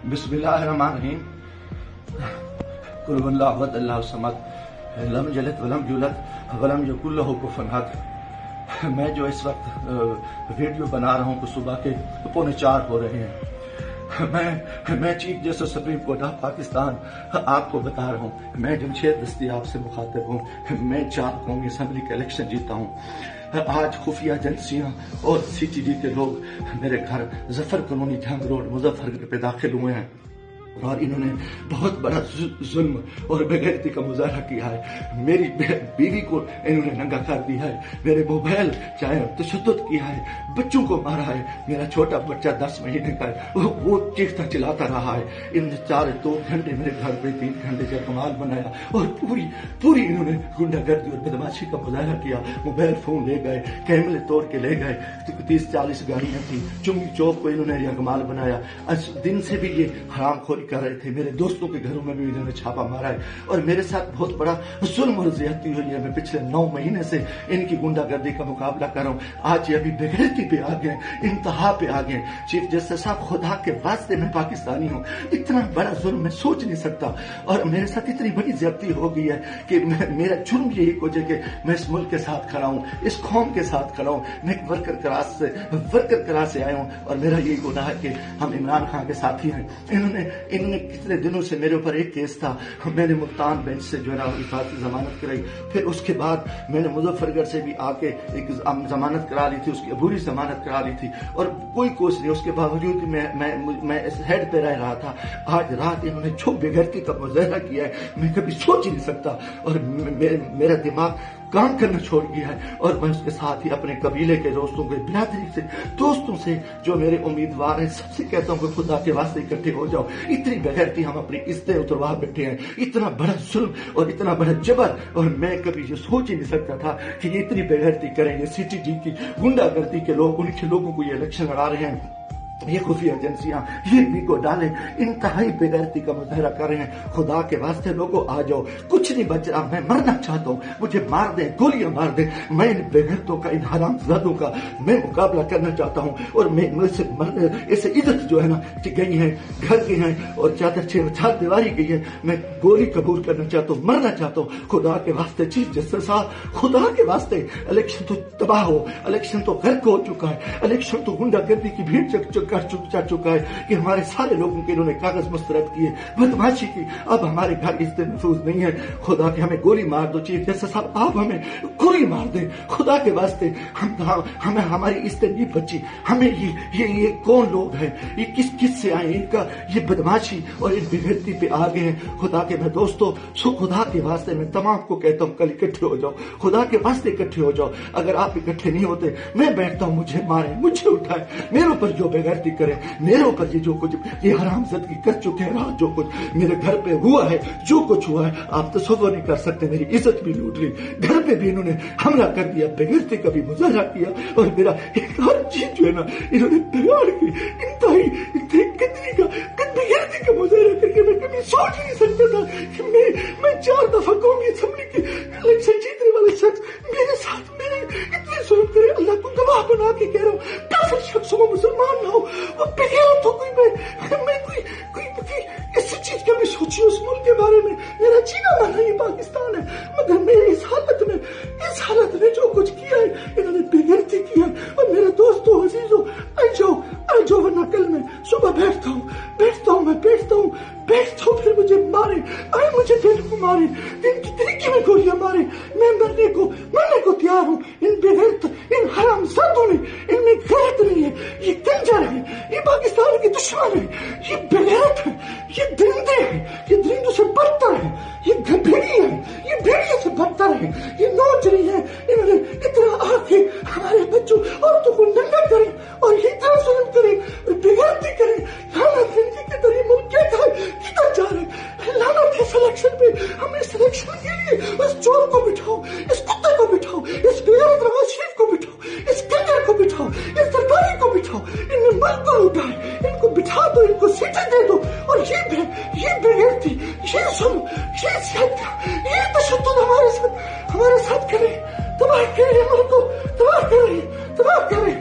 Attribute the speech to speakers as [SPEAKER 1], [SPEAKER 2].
[SPEAKER 1] بسم اللہ الرحمن الرحیم. قل هو اللہ احد اللہ الصمد لم یلد ولم یولد ولم یکن لہ کفوا احد. میں جو اس وقت ویڈیو بنا رہا ہوں تو صبح کے 3:45 ہو رہے ہیں. میں chief justice supreme court of Pakistan آپ کو بتا رہا ہوں. میں جمشید دستیاب سے مخاطب ہوں. میں 4 قومی اسمبلی کا الیکشن جیتا ہوں. آج خفیہ ایجنسیاں اور سی ٹی ڈی کے لوگ میرے گھر ظفر کالونی جھنگ روڈ مظفر نگر پہ داخل ہوئے ہیں اور انہوں نے بہت بڑا ظلم اور بے غیرتی کا مظاہرہ کیا ہے. میری بیوی کو انہوں نے ننگا کر دیا ہے. میرے موبائل چاہے تشدد کیا ہے. بچوں کو مارا ہے. میرا چھوٹا بچہ 10 مہینے کا ہے, وہ چیختا چلاتا رہا ہے. انہوں نے 2 گھنٹے میرے گھر پہ 3 گھنٹے کا کمال بنایا اور پوری انہوں نے گنڈا گردی اور بدماشی کا مظاہرہ کیا. موبائل فون لے گئے, کیمرے توڑ کے لے گئے. 30-40 گاڑیاں تھیں. چنگی چوک کو انہوں نے یکمال بنایا. دن سے بھی یہ حرام خوری کر رہے تھے. میرے دوستوں کے گھروں میں بھی انہوں نے چھاپا مارا ہے اور میرے ساتھ بہت بڑا ظلم اور زیادتی ہوئی ہے. میں پچھلے 9 مہینے سے ان کی گنڈا گردی کا مقابلہ کر رہا ہوں. آج یہ ابھی بے غیرتی پہ آ گئے, انتہا پہ آ گئے. چیف جسٹس صاحب, خدا کے واسطے میں پاکستانی ہوں. اتنا بڑا ظلم میں سوچ نہیں سکتا اور میرے ساتھ اتنی بڑی زیادتی ہو گئی ہے کہ میرا جرم یہی وجہ کہ میں اس ملک کے ساتھ کھڑا ہوں, اس قوم کے ساتھ کھڑا ہوں. میں ایک ورکر کلاس سے آیا ہوں اور میرا یہی گناہ ہے کہ ہم عمران خان کے ساتھی ہیں. انہوں نے کتنے دنوں سے میرے اوپر ایک کیس تھا. میں نے ملتان بینچ سے جو ہے نا حفاظتی ضمانت کرائی. پھر اس کے بعد میں نے مظفر گڑھ سے بھی آ کے ایک ضمانت کرا لی تھی, اس کی عبوری ضمانت کرا لی تھی اور کوئی کوشش نہیں. اس کے باوجود میں اس ہیڈ پہ رہ رہا تھا. آج رات انہوں نے جو بے غیرتی کا مظاہرہ کیا ہے میں کبھی سوچ ہی نہیں سکتا اور میرا دماغ کام کرنا چھوڑ گیا ہے. اور میں اس کے ساتھ ہی اپنے قبیلے کے دوستوں کے برادری سے دوستوں سے جو میرے امیدوار ہیں سب سے کہتا ہوں کہ خدا کے واسطے اکٹھے ہو جاؤ. اتنی بغیرتی ہم اپنی عزتیں اتروا بیٹھے ہیں. اتنا بڑا ظلم اور اتنا بڑا جبر, اور میں کبھی یہ سوچ ہی نہیں سکتا تھا کہ یہ اتنی بغیرتی کریں. یہ سی ٹی ڈی کی گنڈا گردی کے لوگ, ان کے لوگوں کو یہ الیکشن لڑا رہے ہیں. یہ خفیہ ایجنسیاں یہ بھی کو ڈالیں, انتہائی بے غیرتی کا مظاہرہ کر رہے ہیں. خدا کے واسطے لوگوں آ جاؤ, کچھ نہیں بچ رہا. میں مرنا چاہتا ہوں, مجھے مار دیں, گولیاں مار دیں. میں ان بے غیرتوں کا, ان حرام زادوں کا میں مقابلہ کرنا چاہتا ہوں اور میں اسے عزت جو ہے نا گئی ہے, گھر گئی ہیں اور چار دیواری گئی ہے. میں گولی قبول کرنا چاہتا ہوں, مرنا چاہتا ہوں. خدا کے واسطے چیف جسٹس صاحب, خدا کے واسطے الیکشن تو تباہ ہو, الیکشن تو غرق ہو چکا ہے, الیکشن تو گنڈا گردی کی بھیڑ چڑھ چکا ہے کہ ہمارے سارے لوگوں کے انہوں نے کاغذ مسترد کیے, بدماشی کی. اب ہمارے گھر عزتیں محفوظ نہیں ہے. خدا کے ہمیں گولی مار دو چیف جسٹس صاحب, آپ ہمیں گولی مار دیں خدا کے واسطے. ہمیں ہماری عزتیں نہیں بچی. ہمیں یہ کون لوگ ہیں, یہ کس سے آئے, ان کا یہ بدماشی اور ان بغیرتی پہ آ گئے ہیں. خدا کے میں دوستوں, خدا کے واسطے میں تمام کو کہتا ہوں کل اکٹھے ہو جاؤ. خدا کے واسطے اکٹھے ہو جاؤ. اگر آپ اکٹھے نہیں ہوتے میں بیٹھتا ہوں, مجھے مارے, مجھے اٹھائے, میرے اوپر جو بغیرتی کرے, میرے اوپر یہ جو کچھ یہ حرام زدگی کر چکے ہیں, رات جو کچھ میرے گھر پہ ہوا ہے, جو کچھ ہوا ہے آپ تصور نہیں کر سکتے. میری عزت بھی لوٹ لی, گھر پہ بھی انہوں نے حملہ کر دیا, بغیرتی کا بھی مظاہرہ کیا اور میرا ایک ہر چیز جو ہے نا انہوں نے بگاڑ کی. انتہائی بغیرتی کا مظاہرہ کر کے میں کبھی سوچ نہیں سکتا تھا کہ میں 4 دفعہ قومی اسمبلی کی الیکشن جیتنے والے شخص میرے ساتھ میرے اتنے ظلم کرے. اللہ کو گواہ بنا کے کہہ رہا ہوں, کافر شخص ہو, مسلمان نہ ہو, وہ بغیرت ہو. کوئی اس چیز کا بھی سوچی اس ملک کے بارے میں. میرا جینا مرنا یہ پاکستان ہے, مگر میرے اس حالت میں جو کچھ کیا ہے انہوں نے بغیرتی کی ہے. اور میرے دوستوں عزیزوں, آ جاؤ ورنہ کل میں صبح بیٹھتا ہوں پھر مجھے مارے, مجھے دل کو مارے, دل کی طریقے میں گولیاں مارے. میں مرنے کو تیار ہوں. ان بغیرت, ان حرام زادوں نے, ان میں غیرت نہیں ہے. یہ کنجر ہے, یہ پاکستان کے دشمن ہے, یہ بغیرت ہے, یہ درندے ہیں, یہ درندوں سے بدتر ہے, یہ بھیڑی ہے, یہ بھیڑیوں سے بدتر ہے, یہ نوچری ہے. انہوں نے اتنا آ کے ہمارے بچوں عورتوں کو ننگا کرے اور یہ اتنا ظلم کرے, بغیرتی کرے. لعنت ہے ان کے ذریعے ملک کدھر جا رہے. لعنت ہے سلیکشن پہ. ہم اس سلیکشن کے لیے اس چور کو بٹھاؤ, اس کتے کو بٹھاؤ, اس بغیرت نواز شریف کو بٹھاؤ, اس کنجر کو بٹھاؤ, اس سرکاری کو بٹھاؤ. ان نے ملک کو لوٹا ہے, ان کو بٹھا دو, ان کو سیٹیں دے دو. اور یہ بغیرتی, یہ ظلم, یہ زیادتی, یہ تشدد ہمارے ساتھ کرے, تباہ کرے ملک کو, تباہ کرے.